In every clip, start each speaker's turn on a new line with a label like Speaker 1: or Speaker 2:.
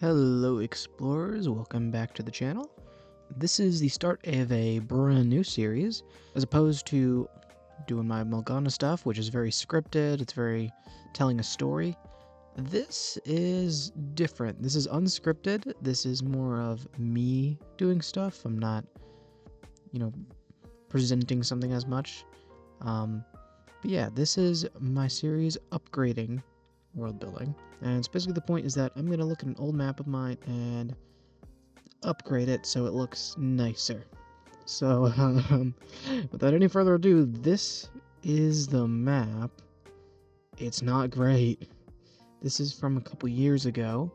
Speaker 1: Hello explorers, welcome back to the channel. This is the start of a brand new series, as opposed to doing my Milgana stuff, which is very scripted, it's very telling a story. This is different. This is unscripted. This is more of me doing stuff. I'm not, presenting something as much. But yeah, this is my series upgrading world building. And it's basically the point is that I'm going to look at an old map of mine and upgrade it so it looks nicer. So, without any further ado, this is the map. It's not great. This is from a couple years ago.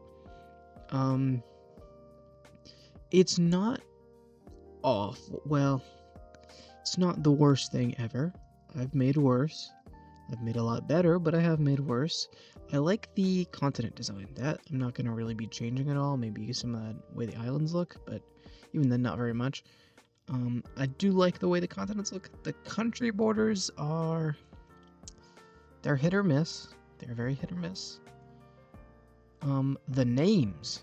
Speaker 1: It's not awful. Well, it's not the worst thing ever. I've made worse. I've made a lot better, but I have made worse. I like the continent design. That I'm not going to really be changing at all. Maybe some of the way the islands look, but even then, not very much. I do like the way the continents look. The country borders they're hit or miss. They're very hit or miss. The names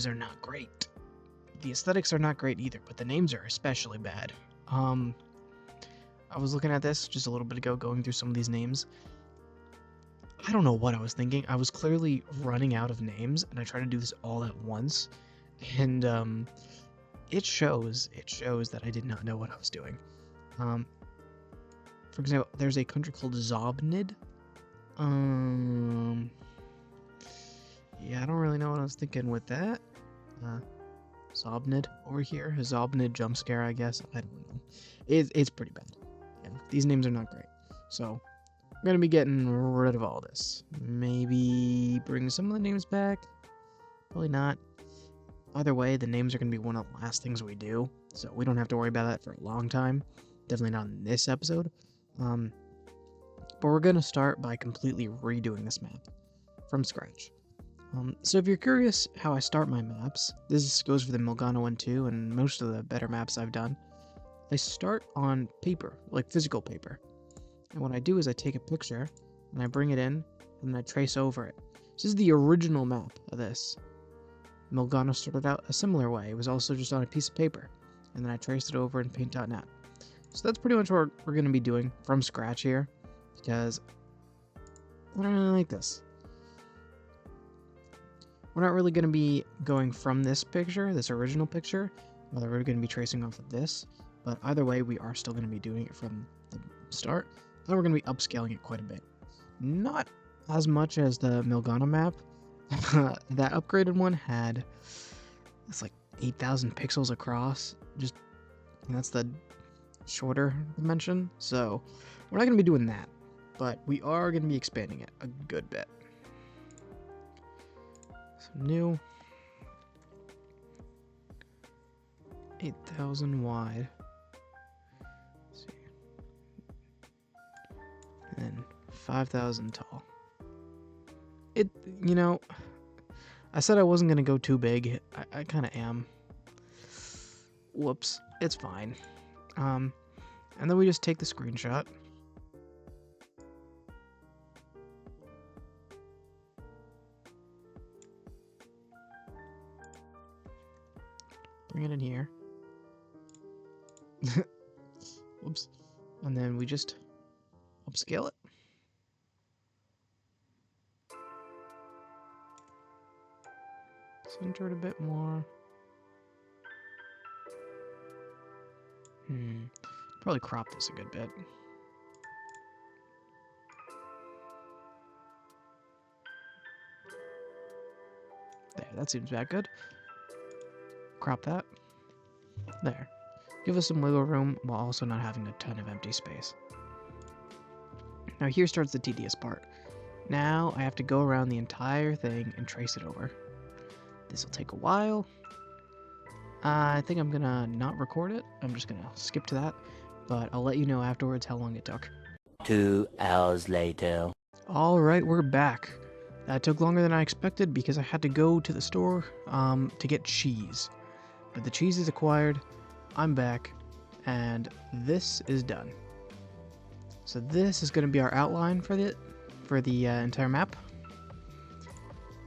Speaker 1: are not great. The aesthetics are not great either, but the names are especially bad. I was looking at this just a little bit ago, going through some of these names. I don't know what I was thinking. I was clearly running out of names, and I tried to do this all at once. And it shows that I did not know what I was doing. For example, there's a country called Zobnid. Yeah, I don't really know what I was thinking with that. Zobnid over here. A Zobnid jump scare, I guess. I don't know. It's pretty bad. Yeah, these names are not great. So, I'm going to be getting rid of all this. Maybe bring some of the names back. Probably not. Either way, the names are going to be one of the last things we do. So, we don't have to worry about that for a long time. Definitely not in this episode. But we're going to start by completely redoing this map from scratch. So if you're curious how I start my maps, this goes for the Milgana one too, and most of the better maps I've done. I start on paper, like physical paper. And what I do is I take a picture, and I bring it in, and then I trace over it. This is the original map of this. Milgana started out a similar way. It was also just on a piece of paper, and then I traced it over in Paint.net. So that's pretty much what we're going to be doing from scratch here, because I don't really like this. We're not really going to be going from this picture, this original picture, whether we're going to be tracing off of this, but either way, we are still going to be doing it from the start, and we're going to be upscaling it quite a bit. Not as much as the Milgana map. That upgraded one had, it's like 8,000 pixels across, and that's the shorter dimension, so we're not going to be doing that, but we are going to be expanding it a good bit. New 8,000 wide. Let's see. And then 5,000 tall. I said I wasn't gonna go too big. I kind of am. Whoops, it's fine. And then we just take the screenshot. Bring it in here. Whoops. And then we just upscale it. Center it a bit more. Probably crop this a good bit. There, that seems about good. Crop that. There. Give us some wiggle room while also not having a ton of empty space. Now here starts the tedious part. Now I have to go around the entire thing and trace it over. This will take a while. I think I'm gonna not record it. I'm just gonna skip to that, but I'll let you know afterwards how long it took.
Speaker 2: 2 hours later.
Speaker 1: Alright, we're back. That took longer than I expected because I had to go to the store to get cheese. But the cheese is acquired, I'm back, and this is done. So this is going to be our outline for the entire map.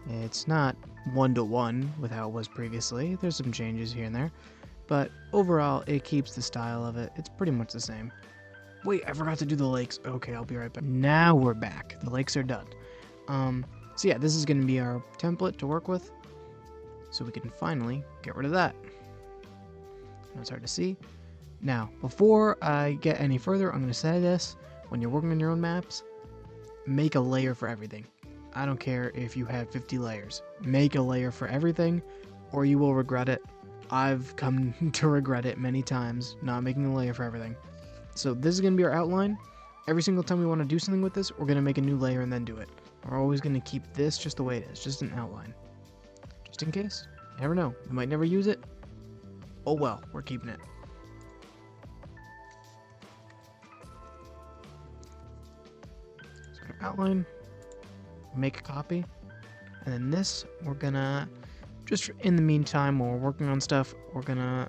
Speaker 1: It's not one-to-one with how it was previously. There's some changes here and there, but overall, it keeps the style of it. It's pretty much the same. Wait, I forgot to do the lakes. Okay, I'll be right back. Now we're back. The lakes are done. So yeah, this is going to be our template to work with, so we can finally get rid of that. It's hard to see. Now, before I get any further, I'm going to say this. When you're working on your own maps, make a layer for everything. I don't care if you have 50 layers. Make a layer for everything, or you will regret it. I've come to regret it many times, not making a layer for everything. So this is going to be our outline. Every single time we want to do something with this, we're going to make a new layer and then do it. We're always going to keep this just the way it is, just an outline. Just in case. You never know. You might never use it. Oh well, we're keeping it. So outline, make a copy, and then this, we're gonna, just in the meantime, while we're working on stuff, we're gonna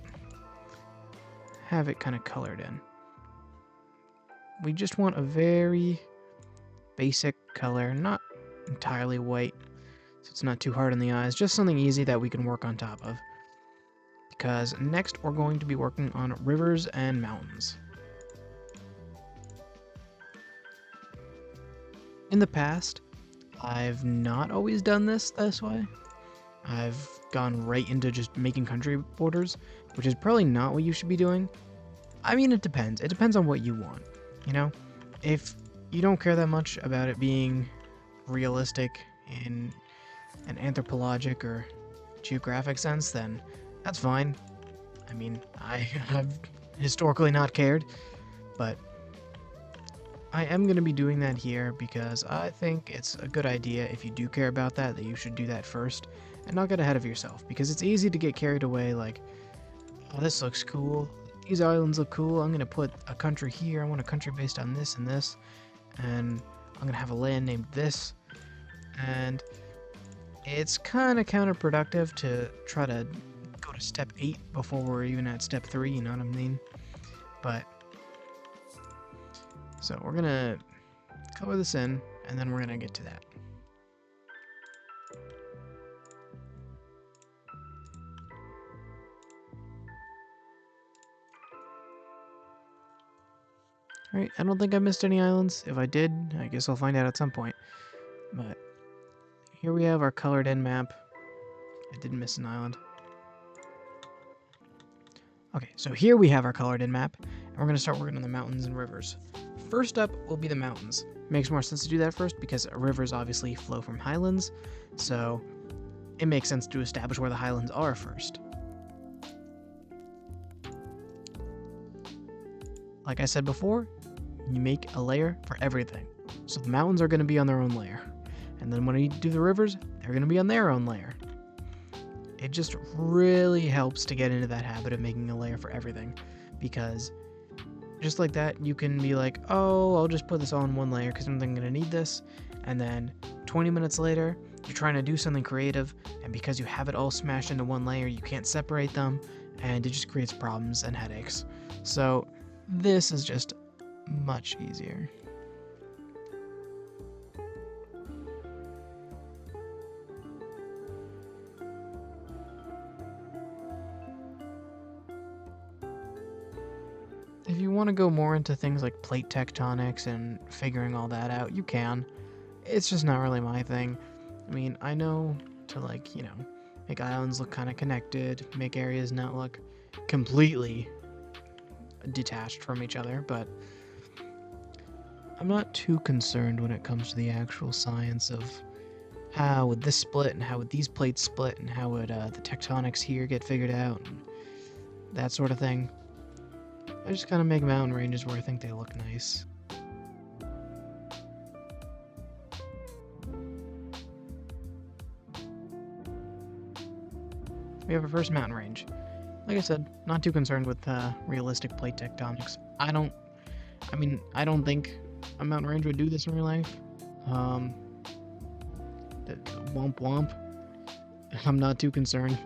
Speaker 1: have it kind of colored in. We just want a very basic color, not entirely white, so it's not too hard on the eyes, just something easy that we can work on top of. Because next we're going to be working on rivers and mountains. In the past, I've not always done this way. I've gone right into just making country borders, which is probably not what you should be doing. I mean, it depends. It depends on what you want, you know? If you don't care that much about it being realistic in an anthropologic or geographic sense, then that's fine. I mean, I have historically not cared, but I am going to be doing that here because I think it's a good idea if you do care about that you should do that first and not get ahead of yourself, because it's easy to get carried away like, oh, this looks cool, these islands look cool, I'm going to put a country here, I want a country based on this and this, and I'm going to have a land named this, and it's kind of counterproductive to try to go to step 8 before we're even at step 3, you know what I mean? But so we're gonna color this in, and then we're gonna get to that. Alright, I don't think I missed any islands. If I did, I guess I'll find out at some point. But here we have our colored in map. I didn't miss an island. Okay, so here we have our colored in map, and we're gonna start working on the mountains and rivers. First up will be the mountains. Makes more sense to do that first because rivers obviously flow from highlands, so it makes sense to establish where the highlands are first. Like I said before, you make a layer for everything. So the mountains are going to be on their own layer. And then when you do the rivers, they're going to be on their own layer. It just really helps to get into that habit of making a layer for everything, because just like that, you can be like, oh, I'll just put this all in one layer because I'm going to need this. And then 20 minutes later, you're trying to do something creative, and because you have it all smashed into one layer, you can't separate them, and it just creates problems and headaches. So this is just much easier. If you want to go more into things like plate tectonics and figuring all that out, you can. It's just not really my thing. I mean, I know to, like, you know, make islands look kind of connected, make areas not look completely detached from each other, but I'm not too concerned when it comes to the actual science of how would this split and how would these plates split and how would the tectonics here get figured out and that sort of thing. I just kind of make mountain ranges where I think they look nice. We have our first mountain range. Like I said, not too concerned with realistic plate tectonics. I don't think a mountain range would do this in real life. Womp womp. I'm not too concerned.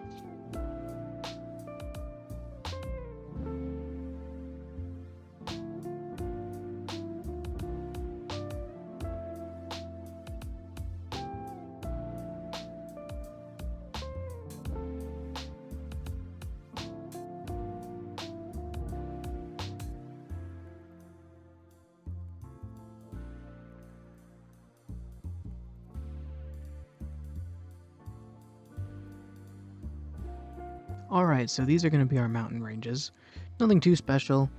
Speaker 1: Alright, so these are going to be our mountain ranges. Nothing too special,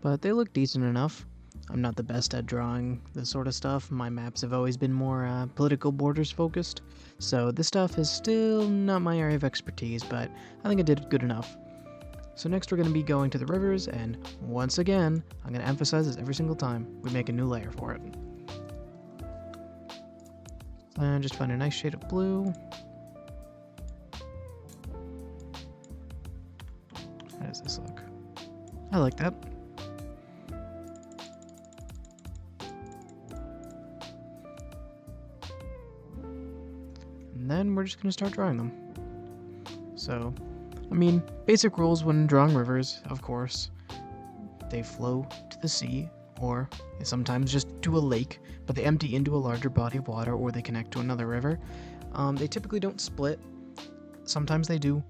Speaker 1: but they look decent enough. I'm not the best at drawing this sort of stuff. My maps have always been more political borders focused, so this stuff is still not my area of expertise, but I think I did good enough. So next we're going to be going to the rivers, and once again, I'm going to emphasize this every single time, we make a new layer for it. And just find a nice shade of blue. How does this look? I like that. And then we're just going to start drawing them. So, I mean, basic rules when drawing rivers, of course. They flow to the sea, or sometimes just to a lake, but they empty into a larger body of water, or they connect to another river. They typically don't split. Sometimes they do.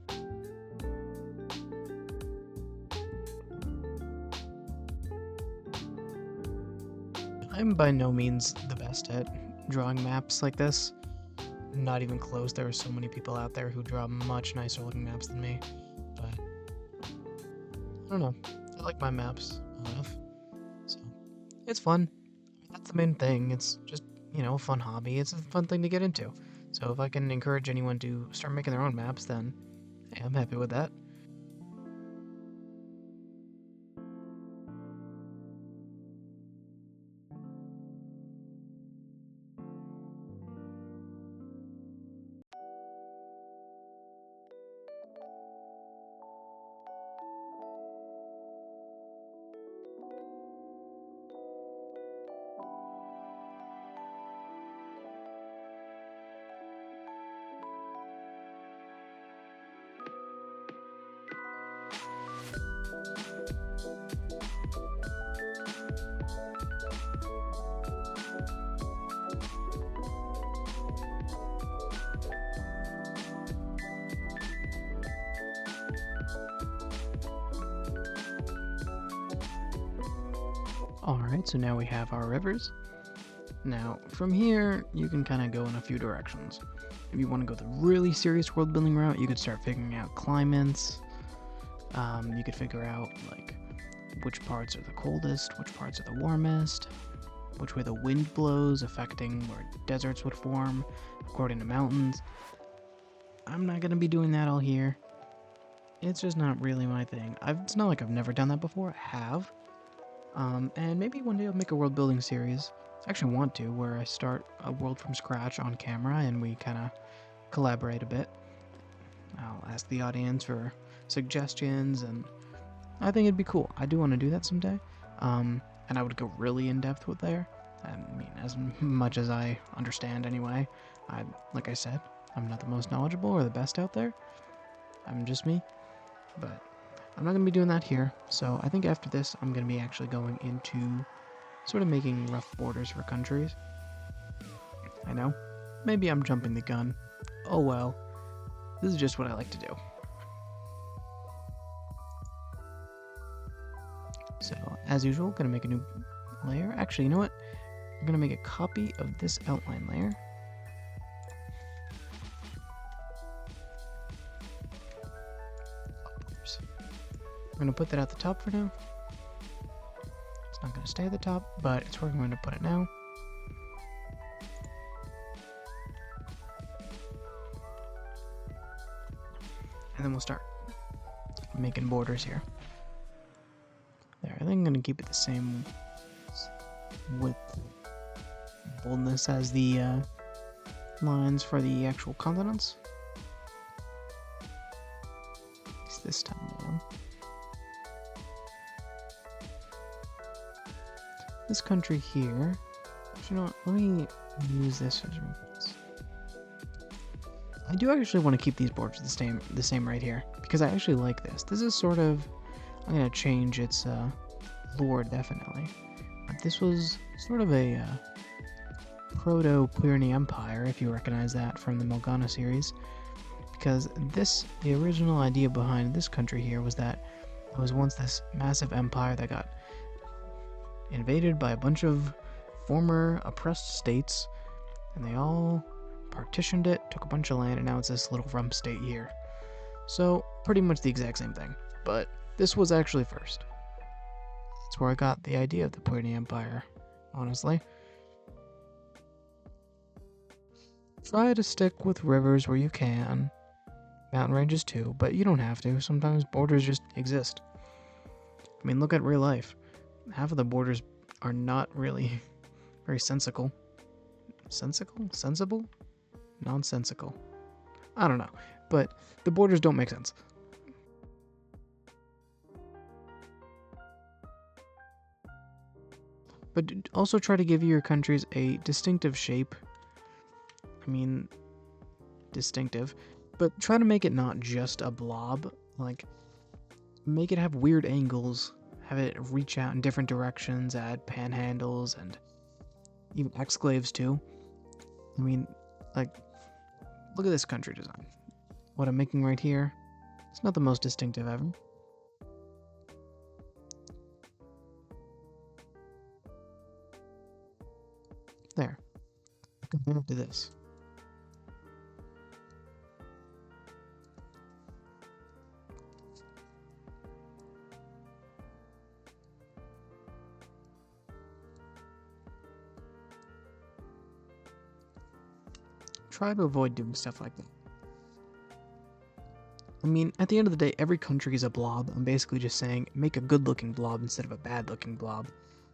Speaker 1: I'm by no means the best at drawing maps like this. Not even close. There are so many people out there who draw much nicer looking maps than me. But I don't know. I like my maps enough. So it's fun. That's the main thing. It's just, a fun hobby. It's a fun thing to get into. So if I can encourage anyone to start making their own maps, then hey, I'm happy with that. Alright, so now we have our rivers. Now, from here, you can kind of go in a few directions. If you want to go the really serious world building route, you could start figuring out climates. You could figure out, like, which parts are the coldest, which parts are the warmest, which way the wind blows, affecting where deserts would form, according to mountains. I'm not going to be doing that all here. It's just not really my thing. It's not like I've never done that before. I have. And maybe one day I'll make a world building series. I actually want to, where I start a world from scratch on camera and we kind of collaborate a bit. I'll ask the audience for suggestions, and I think it'd be cool. I do want to do that someday. And I would go really in depth with there. I mean, as much as I understand anyway. Like I said, I'm not the most knowledgeable or the best out there. I'm just me. But I'm not going to be doing that here. So I think after this, I'm going to be actually going into sort of making rough borders for countries. I know. Maybe I'm jumping the gun. Oh well. This is just what I like to do. So, as usual, gonna make a new layer. Actually, you know what? I'm gonna make a copy of this outline layer. I'm gonna put that at the top for now. It's not gonna stay at the top, but it's where I'm gonna put it now. And then we'll start making borders here. There, I think I'm gonna keep it the same width, boldness as the lines for the actual continents. At least this time around. This country here. Actually, you know what? Let me use this as reference. I do actually want to keep these borders the same right here, because I actually like this. This is sort of, I'm gonna change its lore definitely. But this was sort of a proto-Plyrni Empire, if you recognize that from the Milgana series, because the original idea behind this country here was that it was once this massive empire that got invaded by a bunch of former oppressed states, and they all partitioned it, took a bunch of land, and now it's this little rump state here. So, pretty much the exact same thing. But this was actually first. That's where I got the idea of the Puerto Empire, honestly. Try to stick with rivers where you can. Mountain ranges too, but you don't have to. Sometimes borders just exist. I mean, look at real life. Half of the borders are not really very sensical. Sensical? Sensible? Nonsensical. I don't know. But the borders don't make sense. But also try to give your countries a distinctive shape. I mean, distinctive. But try to make it not just a blob. Like, make it have weird angles. Have it reach out in different directions, add panhandles, and even exclaves too. I mean, like, look at this country design. What I'm making right here, it's not the most distinctive ever. There. Compare it to this. Try to avoid doing stuff like that. I mean, at the end of the day, every country is a blob. I'm basically just saying, make a good-looking blob instead of a bad-looking blob.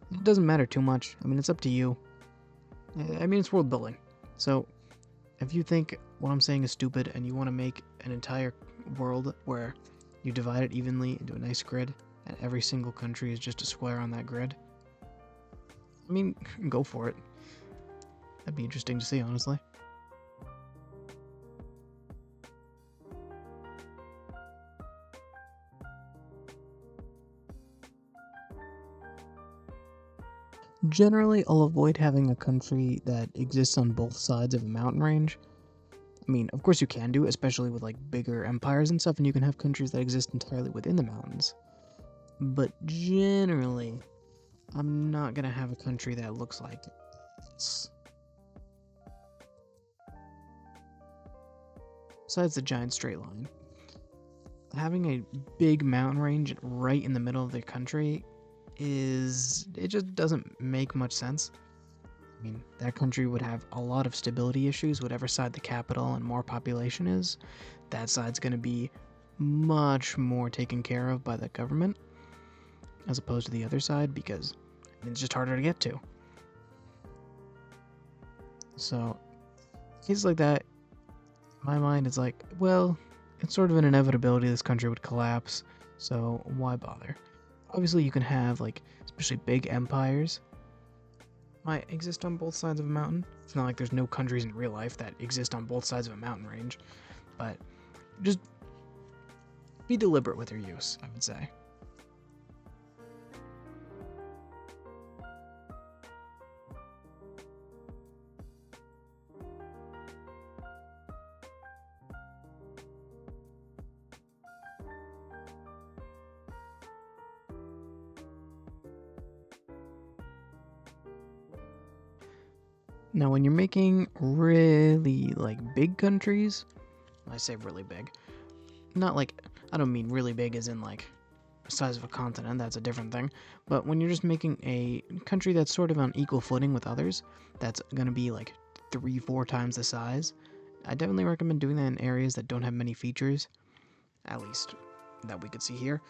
Speaker 1: It doesn't matter too much. I mean, it's up to you. I mean, it's world building. So, if you think what I'm saying is stupid and you want to make an entire world where you divide it evenly into a nice grid and every single country is just a square on that grid, I mean, go for it. That'd be interesting to see, honestly. Generally, I'll avoid having a country that exists on both sides of a mountain range. I mean, of course you can do, especially with like bigger empires and stuff, and you can have countries that exist entirely within the mountains. But generally, I'm not gonna have a country that looks like this. Besides the giant straight line, having a big mountain range right in the middle of the country it just doesn't make much sense. I mean, that country would have a lot of stability issues, whatever side the capital and more population is. That side's going to be much more taken care of by the government, as opposed to the other side, because it's just harder to get to. So, cases like that, my mind is like, well, it's sort of an inevitability this country would collapse, so why bother? Obviously, you can have, like, especially big empires might exist on both sides of a mountain. It's not like there's no countries in real life that exist on both sides of a mountain range, but just be deliberate with your use, I would say. Now, when you're making really, like, big countries, I say really big, not like, I don't mean really big as in, like, the size of a continent, that's a different thing, but when you're just making a country that's sort of on equal footing with others, that's gonna be, like, 3-4 times the size, I definitely recommend doing that in areas that don't have many features, at least that we could see here.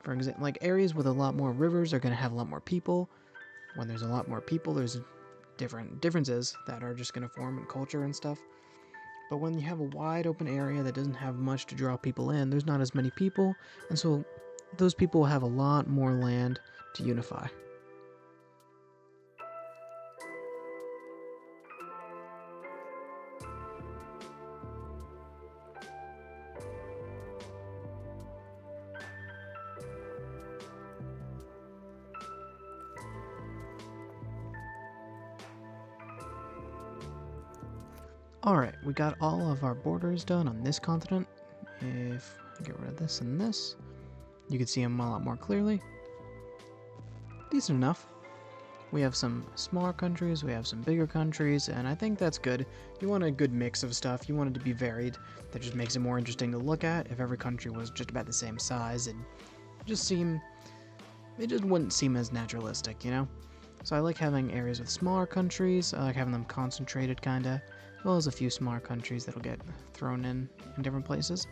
Speaker 1: For example, like, areas with a lot more rivers are gonna have a lot more people. When there's a lot more people, there's different differences that are just going to form in culture and stuff. But when you have a wide open area that doesn't have much to draw people in, there's not as many people, and so those people will have a lot more land to unify. Alright, we got all of our borders done on this continent. If I get rid of this and this, you can see them a lot more clearly. Decent enough. We have some smaller countries, we have some bigger countries, and I think that's good. You want a good mix of stuff, you want it to be varied. That just makes it more interesting to look at. If every country was just about the same size, it just wouldn't seem as naturalistic, you know? So I like having areas with smaller countries, I like having them concentrated kinda, as well as a few smaller countries that'll get thrown in different places.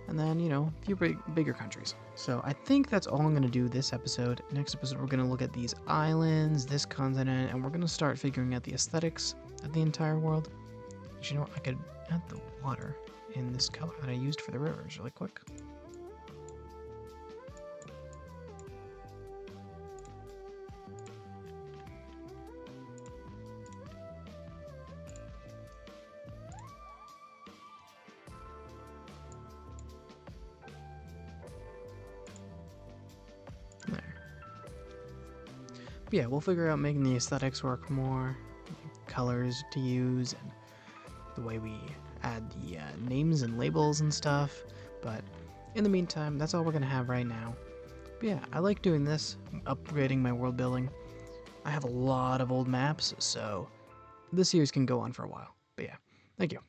Speaker 1: And then, you know, a few bigger countries. So I think that's all I'm going to do this episode. Next episode, we're going to look at these islands, this continent, and we're going to start figuring out the aesthetics of the entire world. You know what? I could add the water in this color that I used for the rivers really quick. Yeah, we'll figure out making the aesthetics work more, colors to use, and the way we add the names and labels and stuff. But in the meantime, that's all we're going to have right now. But yeah, I like doing this, upgrading my world building. I have a lot of old maps, so this series can go on for a while. But yeah, thank you.